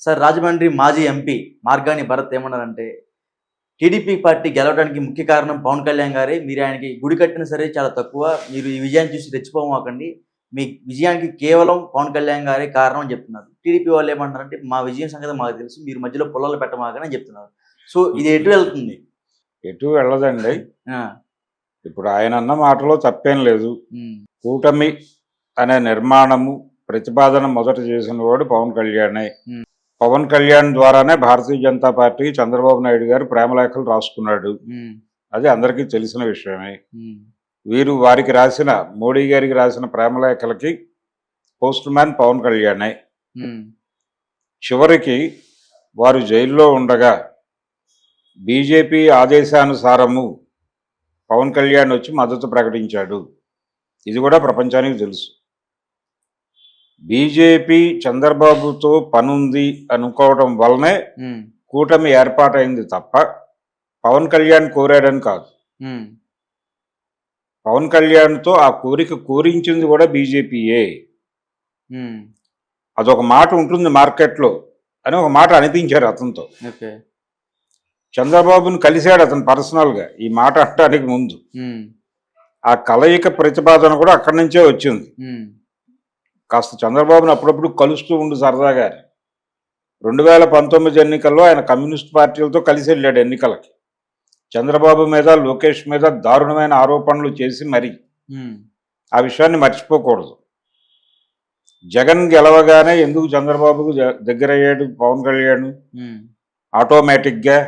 Sir Rajahmundry మాజీ MP Margani Bharat ఏమన్నారంటే, TDP party గెలవడానికి ముఖ్య కారణం పవన్ కళ్యాణ్ గారే. మీరు ఆయనకి గుడి కట్టినా సరే చాలా తక్కువ. మీరు ఈ విజయాన్ని చూసి రెచ్చిపోమాకండి. మీ విజయానికి కేవలం పవన్ కళ్యాణ్ గారే కారణం అని చెప్తున్నారు. టీడీపీ వాళ్ళు ఏమంటున్నారంటే, మా విజయం సంగతి మాకు తెలుసు. మీరు మధ్యలో పుల్లలు పెట్టమాకని అని చెప్తున్నారు. సో ఇది ఎటు వెళ్తుంది? ఎటు వెళ్ళదండి. ఆ! ఇప్పుడు ఆయన అన్న మాటలో తప్పేం లేదు. హ్మ్. కూటమి అనే నిర్మాణము ప్రతిపాదన మొదట చేసిన వాడు పవన్ కళ్యాణే. హ్మ్. పవన్ కళ్యాణ్ ద్వారానే భారతీయ జనతా పార్టీ చంద్రబాబు నాయుడు గారు ప్రేమలేఖలు రాసుకున్నాడు. హ్మ్. అది అందరికీ తెలిసిన విషయమే. హ్మ్. వీరు వారికి రాసిన మోడీ గారికి రాసిన ప్రేమలేఖలకి పోస్ట్ మ్యాన్ పవన్ కళ్యాణే. హ్మ్. చివరికి వారు జైల్లో ఉండగా బీజేపీ ఆదేశానుసారము పవన్ కళ్యాణ్ వచ్చి మద్దతు ప్రకటించాడు. ఇది కూడా ప్రపంచానికి తెలుసు. బీజేపీ చంద్రబాబుతో పనుంది అనుకోవడం వల్లనే హ్మ్. కూటమి ఏర్పాటైంది తప్ప పవన్ కళ్యాణ్ కోరాడని కాదు. హ్మ్. పవన్ కళ్యాణ్తో ఆ కోరిక కోరించింది కూడా బీజేపీయే. హ్మ్. అదొక మాట ఉంటుంది మార్కెట్లో అని ఒక మాట అనిపించారు అతనితో. ఓకే. చంద్రబాబును కలిశాడు అతను పర్సనల్గా ఈ మాట అనడానికి ముందు. హ్మ్. ఆ కలయిక ప్రతిపాదన కూడా అక్కడి నుంచే వచ్చింది. హ్మ్. కాస్త చంద్రబాబును అప్పుడప్పుడు కలుస్తూ ఉండు సరదాగా. 2019 ఎన్నికల్లో ఆయన కమ్యూనిస్ట్ పార్టీలతో కలిసి వెళ్ళాడు ఎన్నికలకి. చంద్రబాబు మీద లోకేష్ మీద దారుణమైన ఆరోపణలు చేసి మరి హ్మ్. ఆ విషయాన్ని మర్చిపోకూడదు. జగన్ గెలవగానే ఎందుకు చంద్రబాబుకు దగ్గరయ్యాడు పవన్ కళ్యాణ్ హ్మ్. ఆటోమేటిక్గా?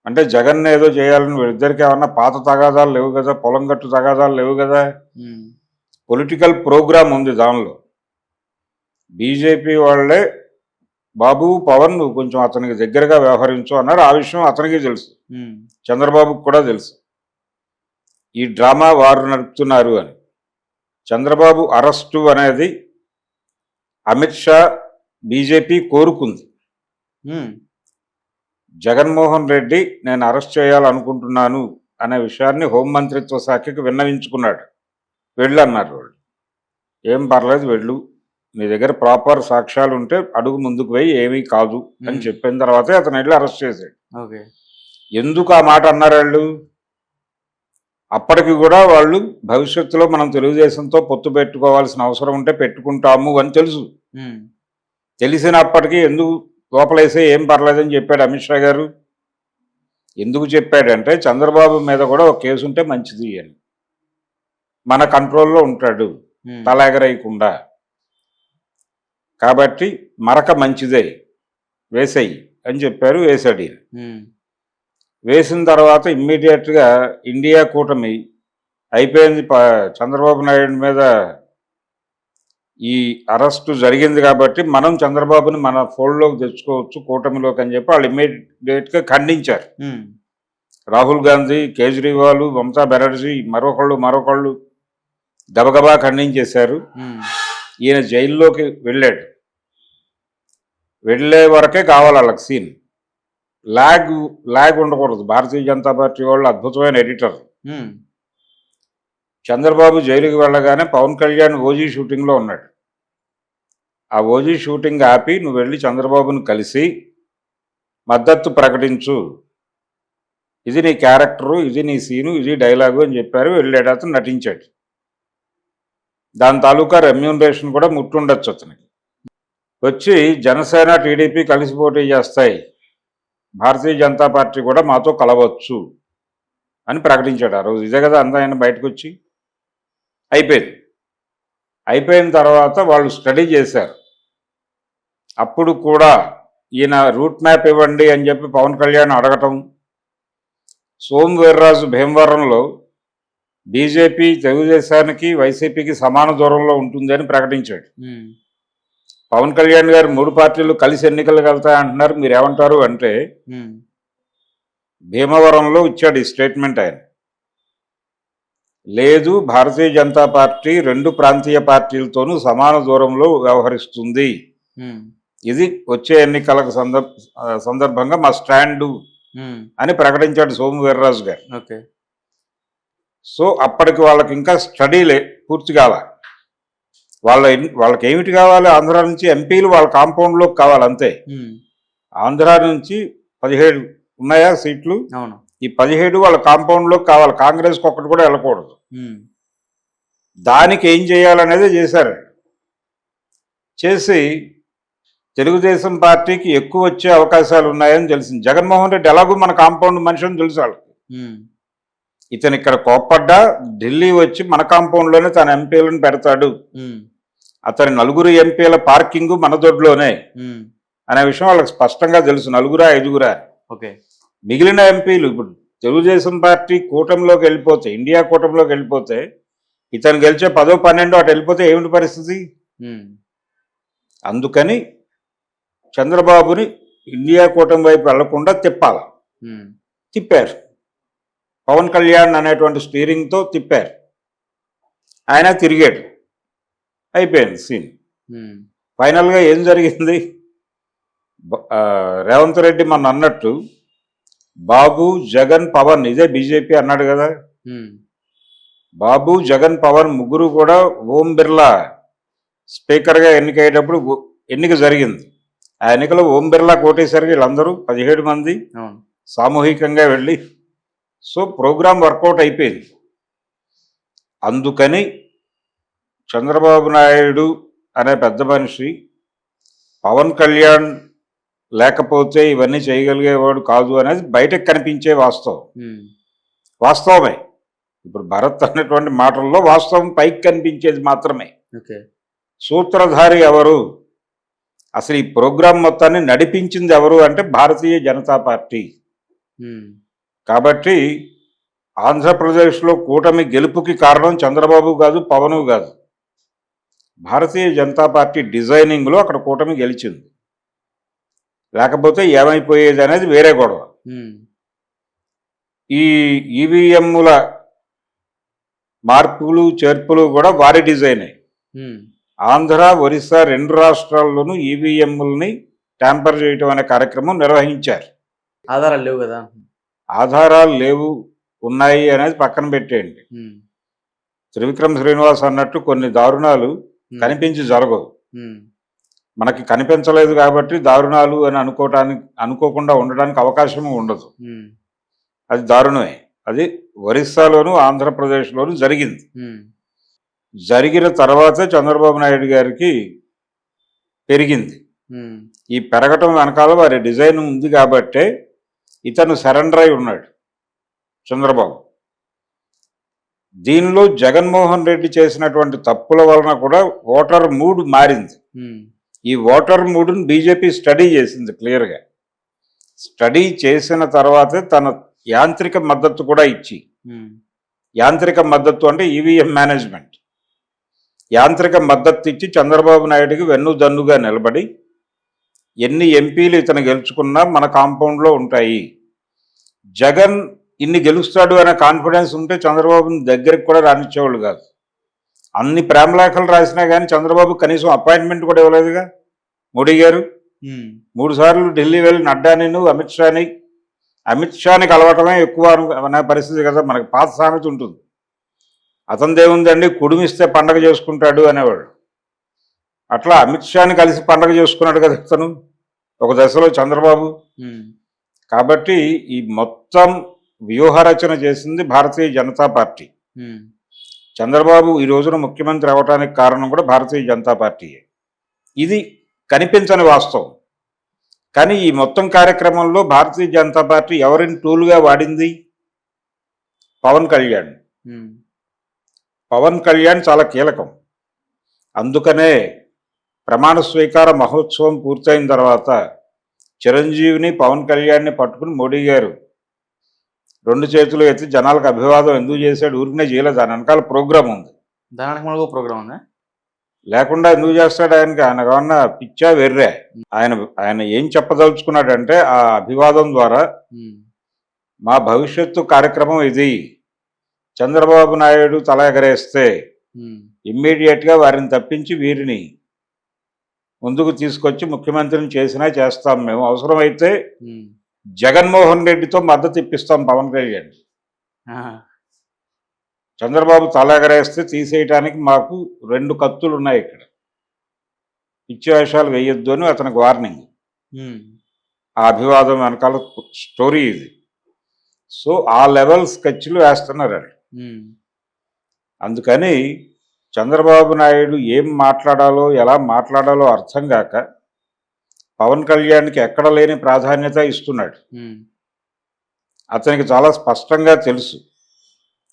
అంటే జగన్ ఏదో చేయాలని వీళ్ళిద్దరికి ఏమన్నా పాత తగాదాలు లేవు కదా, పొలం గట్టు తగాదాలు లేవు కదా. హ్మ్. పొలిటికల్ ప్రోగ్రామ్ ఉంది దానిలో. బీజేపీ వాళ్ళే బాబు పవన్ నువ్వు కొంచెం అతనికి దగ్గరగా వ్యవహరించు అన్నారు. ఆ విషయం అతనికి తెలుసు, హ్మ్. చంద్రబాబుకు కూడా తెలుసు. ఈ డ్రామా వారు నడుపుతున్నారు అని. చంద్రబాబు అరెస్టు అనేది అమిత్ షా బీజేపీ కోరుకుంది. హ్మ్. జగన్మోహన్ రెడ్డి నేను అరెస్ట్ చేయాలనుకుంటున్నాను అనే విషయాన్ని హోంమంత్రిత్వ శాఖకి విన్నవించుకున్నాడు. వెళ్ళన్నారు వాళ్ళు. ఏం పర్లేదు వెళ్ళు, నీ దగ్గర ప్రాపర్ సాక్ష్యాలు ఉంటే అడుగు ముందుకు పోయి ఏమీ కాదు అని చెప్పిన తర్వాతే అతను వెళ్ళి అరెస్ట్ చేశాడు. ఓకే. ఎందుకు ఆ మాట అన్నారు వాళ్ళు? అప్పటికి కూడా వాళ్ళు భవిష్యత్తులో మనం తెలుగుదేశంతో పొత్తు పెట్టుకోవాల్సిన అవసరం ఉంటే పెట్టుకుంటాము అని తెలుసు. హ్మ్. తెలిసినప్పటికీ ఎందుకు లోపలేసే ఏం పర్లేదని చెప్పాడు అమిత్ షా గారు. ఎందుకు చెప్పాడంటే చంద్రబాబు మీద కూడా ఒక కేసు ఉంటే మంచిది అని, మన కంట్రోల్లో ఉంటాడు హ్మ్. తల ఎగరేయకుండా. కాబట్టి మరక మంచిదే వేసేయి అని చెప్పారు. వేసాడు ఈయన. హ్మ్. వేసిన తర్వాత ఇమ్మీడియట్గా ఇండియా కూటమి అయిపోయింది. చంద్రబాబు నాయుడు మీద ఈ అరెస్టు జరిగింది కాబట్టి మనం చంద్రబాబుని మన ఫోల్డ్లోకి తెచ్చుకోవచ్చు కూటమిలోకి అని చెప్పి వాళ్ళు ఇమ్మీడియట్గా ఖండించారు. హ్మ్. రాహుల్ గాంధీ, కేజ్రీవాల్, మమతా బెనర్జీ మరొకళ్ళు గబగబా ఖండించేశారు. హ్మ్. ఈయన జైల్లోకి వెళ్ళాడు. వెళ్ళే వరకే కావాలి వాళ్ళకి సీన్. లాగ్ ఉండకూడదు. భారతీయ జనతా పార్టీ వాళ్ళు అద్భుతమైన ఎడిటర్. హ్మ్. చంద్రబాబు జైలుకి వెళ్ళగానే పవన్ కళ్యాణ్ ఓజీ షూటింగ్లో ఉన్నాడు. ఆ ఓజీ షూటింగ్ ఆపి నువ్వు వెళ్ళి చంద్రబాబును కలిసి మద్దతు ప్రకటించు, ఇది నీ క్యారెక్టరు, ఇది నీ సీను, ఇది డైలాగు అని చెప్పారు. వెళ్ళాడు, అతను నటించాడు. దాని తాలూకా రెమ్యూనరేషన్ కూడా ముట్టుండొచ్చు అతనికి. వచ్చి జనసేన టీడీపీ కలిసి పోటీ చేస్తాయి, భారతీయ జనతా పార్టీ కూడా మాతో కలవచ్చు అని ప్రకటించాడు ఆ రోజు. ఇదే కదా అంతా ఆయన బయటకు వచ్చి అయిపోయిన తర్వాత వాళ్ళు స్టడీ చేశారు. అప్పుడు కూడా ఈయన రూట్ మ్యాప్ ఇవ్వండి అని చెప్పి పవన్ కళ్యాణ్ అడగటం. సోము వీర్రాజు భీమవరంలో బీజేపీ తెలుగుదేశానికి వైసీపీకి సమాన దూరంలో ఉంటుంది అని ప్రకటించాడు. హ్మ్. పవన్ కళ్యాణ్ గారు 3 పార్టీలు కలిసి ఎన్నికలకు వెళ్తాయంటున్నారు, మీరు ఏమంటారు అంటే హ్మ్. భీమవరంలో ఇచ్చాడు ఈ స్టేట్మెంట్ ఆయన. లేదు, భారతీయ జనతా పార్టీ 2 ప్రాంతీయ పార్టీలతోనూ సమాన దూరంలో వ్యవహరిస్తుంది, హ్మ్. ఇది వచ్చే ఎన్నికలకు సందర్భంగా మా స్టాండు హ్మ్. అని ప్రకటించాడు సోము వీర్రాజు గారు. ఓకే. సో అప్పటికి వాళ్ళకి ఇంకా స్టడీలే పూర్తి కాల. వాళ్ళకి ఏమిటి కావాలి? ఆంధ్ర నుంచి ఎంపీలు వాళ్ళ కాంపౌండ్లోకి కావాలి అంతే. ఆంధ్ర నుంచి 17 ఉన్నాయా సీట్లు? అవును. ఈ 17 వాళ్ళ కాంపౌండ్లోకి కావాలి. కాంగ్రెస్కి ఒక్కటి కూడా వెళ్ళకూడదు. దానికి ఏం చేయాలనేది చేశారు. చేసి తెలుగుదేశం పార్టీకి ఎక్కువ వచ్చే అవకాశాలు ఉన్నాయని తెలిసింది. జగన్మోహన్ రెడ్డి ఎలాగో మన కాంపౌండ్ మనిషి అని తెలుసు వాళ్ళకి. ఇతను ఇక్కడ కోప్పడ్డా ఢిల్లీ వచ్చి మన కాంపౌండ్లోనే తన ఎంపీలను పెడతాడు, అతని 4 ఎంపీల పార్కింగ్ మన దొడ్లోనే అనే విషయం వాళ్ళకి స్పష్టంగా తెలుసు. 4 5 ఓకే. మిగిలిన ఎంపీలు ఇప్పుడు తెలుగుదేశం పార్టీ కూటమిలోకి వెళ్ళిపోతే, ఇండియా కూటమిలోకి వెళ్ళిపోతే, ఇతను గెలిచే 10 12 అటు వెళ్ళిపోతే ఏమిటి పరిస్థితి? అందుకని చంద్రబాబుని ఇండియా కూటమి వైపు వెళ్లకుండా తిప్పాలి. తిప్పారు. పవన్ కళ్యాణ్ అనేటువంటి స్టీరింగ్తో తిప్పారు. ఆయన తిరిగాడు, అయిపోయింది సీన్. ఫైనల్గా ఏం జరిగింది? రేవంత్ రెడ్డి మన అన్నట్టు బాబు జగన్ పవన్, ఇదే బీజేపీ అన్నాడు కదా, బాబు జగన్ పవన్ ముగ్గురు కూడా ఓం బిర్లా స్పీకర్గా ఎన్నికయ్యేటప్పుడు ఎన్నిక జరిగింది. ఆ ఎన్నికలో ఓం బిర్లా కోటేసరికి వీళ్ళందరూ 17 మంది సామూహికంగా వెళ్ళి, సో ప్రోగ్రాం వర్కౌట్ అయిపోయింది. అందుకని చంద్రబాబు నాయుడు అనే పెద్ద మనిషి పవన్ కళ్యాణ్ లేకపోతే ఇవన్నీ చేయగలిగేవాడు కాదు అనేది బయటకు కనిపించే వాస్తవమే. ఇప్పుడు భరత్ అనేటువంటి మాటల్లో వాస్తవం పైకి కనిపించేది మాత్రమే. సూత్రధారి ఎవరు, అసలు ఈ ప్రోగ్రాం మొత్తాన్ని నడిపించింది ఎవరు అంటే భారతీయ జనతా పార్టీ. కాబట్టి ఆంధ్రప్రదేశ్లో కూటమి గెలుపుకి కారణం చంద్రబాబు కాదు, పవను కాదు, భారతీయ జనతా పార్టీ డిజైనింగ్లో అక్కడ కూటమి గెలిచింది. లేకపోతే ఏమైపోయేది అనేది వేరే గొడవ. ఈ ఈవీఎంల మార్పులు చేర్పులు కూడా వారి డిజైనే. ఆంధ్ర ఒరిస్సా 2 రాష్ట్రాల్లోనూ ఈవీఎంలని ట్యాంపర్ చేయటం అనే కార్యక్రమం నిర్వహించారు. ఆధారాలు లేవు కదా? ఆధారాలు లేవు, ఉన్నాయి అనేది పక్కన పెట్టేయండి. త్రివిక్రమ్ శ్రీనివాస్ అన్నట్టు కొన్ని దారుణాలు కనిపించి జరగవు. మనకి కనిపించలేదు కాబట్టి దారుణాలు అని అనుకోకుండా ఉండడానికి అవకాశం ఉండదు. అది దారుణమే. అది ఒరిస్సాలోను ఆంధ్రప్రదేశ్లోను జరిగింది. జరిగిన తర్వాతే చంద్రబాబు నాయుడు గారికి పెరిగింది. ఈ పెరగటం వెనకాల వారి డిజైన్ ఉంది కాబట్టే ఇతను సరెండర్ అయి ఉన్నాడు చంద్రబాబు. దీనిలో జగన్మోహన్ రెడ్డి చేసినటువంటి తప్పుల వలన కూడా ఓటర్ మూడ్ మారింది. ఈ ఓటర్ మూడ్ని బీజేపీ స్టడీ చేసింది క్లియర్గా. స్టడీ చేసిన తర్వాతే తన యాంత్రిక మద్దతు కూడా ఇచ్చి, యాంత్రిక మద్దతు అంటే ఈవీఎం మేనేజ్మెంట్, యాంత్రిక మద్దతు ఇచ్చి చంద్రబాబు నాయుడికి వెన్నుదన్నుగా నిలబడి ఎన్ని ఎంపీలు ఇతను గెలుచుకున్నా మన కాంపౌండ్లో ఉంటాయి, జగన్ ఇన్ని గెలుస్తాడు అనే కాన్ఫిడెన్స్ ఉంటే చంద్రబాబుని దగ్గరికి కూడా రానిచ్చేవాళ్ళు కాదు. అన్ని ప్రేమలేఖలు రాసినా కానీ చంద్రబాబు కనీసం అపాయింట్మెంట్ కూడా ఇవ్వలేదుగా. మోడీ గారు 3 సార్లు ఢిల్లీ వెళ్ళి నడ్డాని అమిత్ షాని కలవటమే ఎక్కువ అనే పరిస్థితి కదా. మనకి పాత సామెత ఉంటుంది, అతని దేవుందండి కుడుమిస్తే పండగ చేసుకుంటాడు అనేవాడు. అట్లా అమిత్ షాని కలిసి పండగ చేసుకున్నాడు కదా ఇతను ఒక దశలో చంద్రబాబు. కాబట్టి ఈ మొత్తం వ్యూహరచన చేసింది భారతీయ జనతా పార్టీ. చంద్రబాబు ఈ రోజున ముఖ్యమంత్రి అవ్వటానికి కారణం కూడా భారతీయ జనతా పార్టీయే. ఇది కనిపించని వాస్తవం. కానీ ఈ మొత్తం కార్యక్రమంలో భారతీయ జనతా పార్టీ ఎవరిని టూల్గా వాడింది? పవన్ కళ్యాణ్. పవన్ కళ్యాణ్ చాలా కీలకం. అందుకనే ప్రమాణ స్వీకార మహోత్సవం పూర్తయిన తర్వాత చిరంజీవిని పవన్ కళ్యాణ్ని పట్టుకుని మోడీ గారు 2 చేతులు ఎత్తి జనాలకు అభివాదం ఎందుకు చేశాడు? ఊరికనే చేయలేదు, దాని వెనకాల ప్రోగ్రాం ఉంది. దానికి ప్రోగ్రామ్ ఉందా? లేకుండా ఎందుకు చేస్తాడు? ఆయన కావన్నా పిచ్చా వెర్రే. ఆయన ఏం చెప్పదలుచుకున్నాడంటే ఆ అభివాదం ద్వారా మా భవిష్యత్తు కార్యక్రమం ఇది, చంద్రబాబు నాయుడు తల ఎగరేస్తే ఇమ్మీడియట్గా వారిని తప్పించి వీరిని ముందుకు తీసుకొచ్చి ముఖ్యమంత్రిని చేస్తాం మేము, అవసరమైతే జగన్మోహన్ రెడ్డితో మద్దతు ఇప్పిస్తాం పవన్ కళ్యాణ్. చంద్రబాబు తల ఎగరేస్తే తీసేయటానికి మాకు 2 కత్తులు ఉన్నాయి ఇక్కడ. పిచ్చి వేషాలు వేయొద్దు అని అతనికి వార్నింగ్. ఉమ్, ఆ అభివాదం వెనకాల స్టోరీ ఇది. సో ఆ లెవెల్ స్కెచ్లు వేస్తున్నారు వాళ్ళు. ఉమ్, అందుకని చంద్రబాబు నాయుడు ఏం మాట్లాడాలో ఎలా మాట్లాడాలో అర్థం కాక పవన్ కళ్యాణ్కి ఎక్కడ లేని ప్రాధాన్యత ఇస్తున్నాడు. ఉమ్, అతనికి చాలా స్పష్టంగా తెలుసు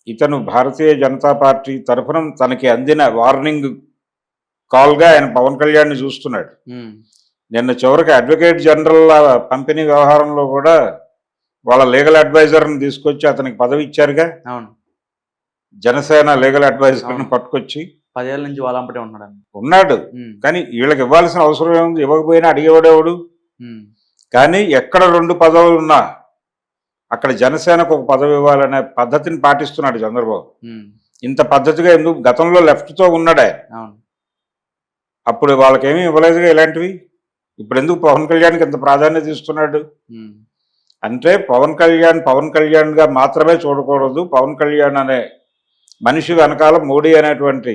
ఇతను భారతీయ జనతా పార్టీ తరఫున తనకి అందిన వార్నింగ్ కాల్గా ఆయన పవన్ కళ్యాణ్ని చూస్తున్నాడు. ఉమ్, నిన్న చివరికి అడ్వకేట్ జనరల్ పంపిణీ వ్యవహారంలో కూడా వాళ్ళ లీగల్ అడ్వైజర్ని తీసుకొచ్చి అతనికి పదవి ఇచ్చారుగా. అవును, జనసేన లీగల్ అడ్వైజర్ని పట్టుకొచ్చి 10 ఏళ్ళ నుంచి వాళ్ళంపటే ఉన్నాడు. ఉన్నాడు. ఉమ్, కానీ వీళ్ళకి ఇవ్వాల్సిన అవసరం ఏముంది? ఇవ్వకపోయినా అడిగేవాడేవాడు. ఉమ్, కానీ ఎక్కడ 2 పదవులు ఉన్నా అక్కడ జనసేనకు ఒక పదవి ఇవ్వాలనే పద్ధతిని పాటిస్తున్నాడు చంద్రబాబు. ఉమ్, ఇంత పద్ధతిగా ఎందుకు? గతంలో లెఫ్ట్తో ఉన్నాడే, అవును, అప్పుడు వాళ్ళకేమీ ఇవ్వలేదుగా ఇలాంటివి. ఇప్పుడు ఎందుకు పవన్ కళ్యాణ్కి ఇంత ప్రాధాన్యత ఇస్తున్నాడు ఉమ్, అంటే పవన్ కళ్యాణ్గా మాత్రమే చూడకూడదు. పవన్ కళ్యాణ్ అనే మనిషి వెనకాల మోడీ అనేటువంటి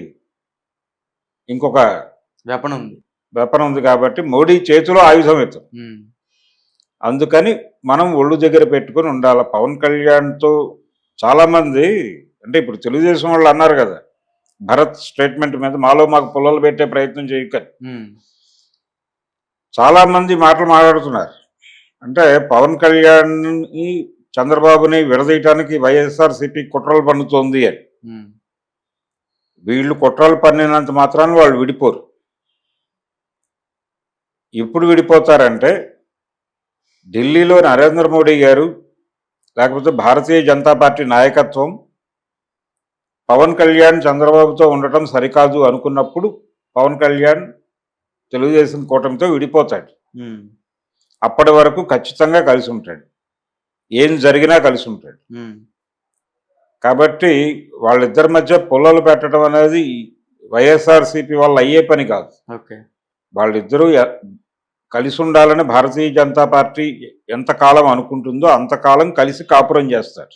ఇంకొక వెపన్ ఉంది. వెపన్ ఉంది కాబట్టి మోడీ చేతిలో ఆయుధం ఇతను. ఉమ్, అందుకని మనం ఒళ్ళు దగ్గర పెట్టుకుని ఉండాలి. పవన్ కళ్యాణ్తో చాలామంది అంటే ఇప్పుడు తెలుగుదేశం వాళ్ళు అన్నారు కదా భరత్ స్టేట్మెంట్ మీద మాకు పుల్లలు పెట్టే ప్రయత్నం చేయకండి. ఉమ్, చాలామంది మాటలు మాట్లాడుతున్నారు. అంటే పవన్ కళ్యాణ్ని చంద్రబాబుని విడదీయటానికి వైఎస్ఆర్సీపీ కుట్రలు పన్నుతోంది అని. ఉమ్, వీళ్ళు కుట్రలు పన్నినంత మాత్రాన వాళ్ళు విడిపోరు. ఎప్పుడు విడిపోతారంటే ఢిల్లీలో నరేంద్ర మోడీ గారు లేకపోతే భారతీయ జనతా పార్టీ నాయకత్వం పవన్ కళ్యాణ్ చంద్రబాబుతో ఉండటం సరికాదు అనుకున్నప్పుడు పవన్ కళ్యాణ్ తెలుగుదేశం కూటమితో విడిపోతాడు. ఉమ్, అప్పటి వరకు ఖచ్చితంగా కలిసి ఉంటాడు. ఏం జరిగినా కలిసి ఉంటాడు. ఉమ్, కాబట్టి వాళ్ళిద్దరి మధ్య పుల్లలు పెట్టడం అనేది వైఎస్ఆర్సీపీ వల్ల అయ్యే పని కాదు. ఓకే, వాళ్ళిద్దరూ కలిసి ఉండాలని భారతీయ జనతా పార్టీ ఎంతకాలం అనుకుంటుందో అంతకాలం కలిసి కాపురం చేస్తారు.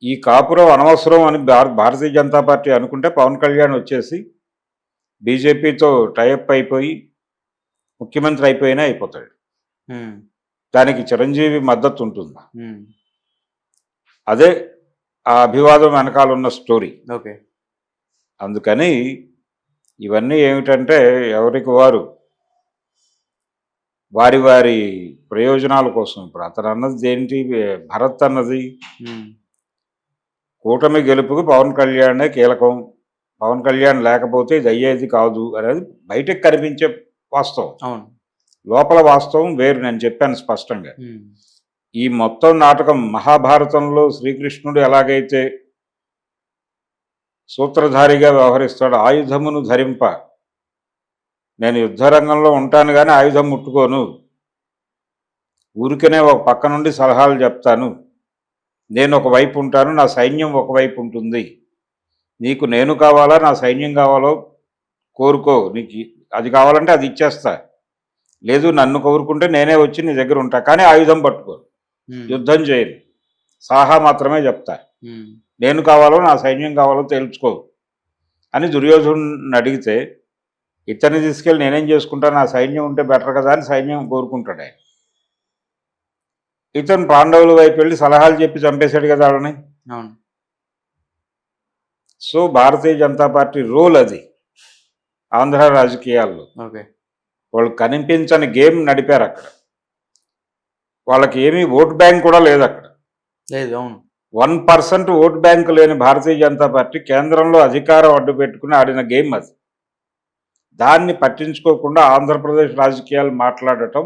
ఈ కాపురం అనవసరం అని భారతీయ జనతా పార్టీ అనుకుంటే పవన్ కళ్యాణ్ వచ్చేసి బీజేపీతో టైఅప్ అయిపోయి ముఖ్యమంత్రి అయిపోయినా అయిపోతాడు. ఉమ్, దానికి చిరంజీవి మద్దతు ఉంటుంది. ఉమ్, అదే ఆ అభివాదం వెనకాల ఉన్న స్టోరీ. ఓకే, అందుకని ఇవన్నీ ఏమిటంటే ఎవరికి వారు వారి వారి ప్రయోజనాల కోసం. ఇప్పుడు అతను అన్నది ఏంటి? భరత్ అన్నది ఉమ్, కూటమి గెలుపుకు పవన్ కళ్యాణే కీలకం. పవన్ కళ్యాణ్ లేకపోతే ఇది అయ్యేది కాదు అనేది బయటకు కనిపించే వాస్తవం. అవును, లోపల వాస్తవం వేరు. నేను చెప్పాను స్పష్టంగా. ఉమ్, ఈ మొత్తం నాటకం మహాభారతంలో శ్రీకృష్ణుడు ఎలాగైతే సూత్రధారిగా వ్యవహరిస్తాడు, ఆయుధమును ధరింప, నేను యుద్ధరంగంలో ఉంటాను కానీ ఆయుధం ముట్టుకోను, ఊరికనే ఒక పక్క నుండి సలహాలు చెప్తాను, నేను ఒకవైపు ఉంటాను, నా సైన్యం ఒకవైపు ఉంటుంది, నీకు నేను కావాలా నా సైన్యం కావాలో కోరుకో, నీకు అది కావాలంటే అది ఇచ్చేస్తా, లేదు నన్ను కోరుకుంటే నేనే వచ్చి నీ దగ్గర ఉంటా, కానీ ఆయుధం పట్టుకో, ఉమ్, యుద్ధం చేయను, సాహా మాత్రమే చెప్తా, ఉమ్, నేను కావాలో నా సైన్యం కావాలో తేల్చుకో అని దుర్యోధను అడిగితే ఇతన్ని తీసుకెళ్ళి నేనేం చేసుకుంటాను, నా సైన్యం ఉంటే బెటర్ కదా అని సైన్యం కోరుకుంటాడు ఆయన. ఇతను పాండవుల వైపు వెళ్ళి సలహాలు చెప్పి చంపేశాడు కదా వాళ్ళని. అవును, so Bharatiya Janata party role అది ఆంధ్ర రాజకీయాల్లో. ఓకే, వాళ్ళు కనిపించని గేమ్ నడిపారు అక్కడ. వాళ్ళకి ఏమీ ఓట్ బ్యాంక్ కూడా లేదు అక్కడ. లేదు. అవును, 1% ఓట్ బ్యాంకు లేని భారతీయ జనతా పార్టీ కేంద్రంలో అధికారం అడ్డు పెట్టుకుని ఆడిన గేమ్ అది. దాన్ని పట్టించుకోకుండా ఆంధ్రప్రదేశ్ రాజకీయాలు మాట్లాడటం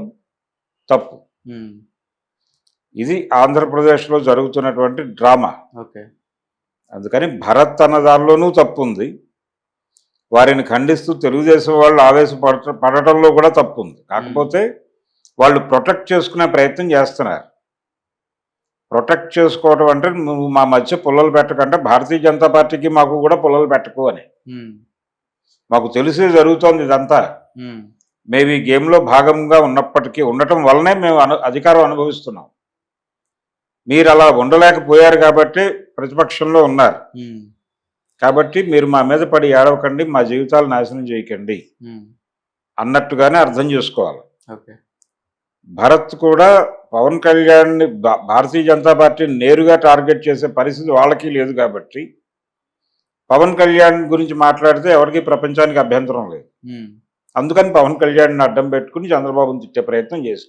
తప్పు. ఉమ్, ఇది ఆంధ్రప్రదేశ్లో జరుగుతున్నటువంటి డ్రామా. ఓకే, అందుకని భరత్ అన్న దానిలోనూ తప్పు ఉంది. వారిని ఖండిస్తూ తెలుగుదేశం వాళ్ళు పడటంలో కూడా తప్పు ఉంది. కాకపోతే వాళ్ళు ప్రొటెక్ట్ చేసుకునే ప్రయత్నం చేస్తున్నారు. ప్రొటెక్ట్ చేసుకోవడం అంటే నువ్వు మా మధ్య పుల్లలు పెట్టకంటే భారతీయ జనతా పార్టీకి మాకు కూడా పుల్లలు పెట్టకు అని. ఉమ్, మాకు తెలిసే జరుగుతోంది ఇదంతా. ఉమ్, మేము ఈ గేమ్లో భాగంగా ఉన్నప్పటికీ ఉండటం వల్లనే మేము అధికారం అనుభవిస్తున్నాం. మీరు అలా ఉండలేకపోయారు కాబట్టి ప్రతిపక్షంలో ఉన్నారు. కాబట్టి మీరు మా మీద పడి ఏడవకండి, మా జీవితాలు నాశనం చేయకండి అన్నట్టుగానే అర్థం చేసుకోవాలి. ఓకే. భరత్ కూడా పవన్ కళ్యాణ్ని భారతీయ జనతా పార్టీని నేరుగా టార్గెట్ చేసే పరిస్థితి వాళ్ళకి లేదు కాబట్టి పవన్ కళ్యాణ్ గురించి మాట్లాడితే ఎవరికి ప్రపంచానికి అభ్యంతరం లేదు. అందుకని పవన్ కళ్యాణ్ని అడ్డం పెట్టుకుని చంద్రబాబుని తిట్టే ప్రయత్నం చేశారు.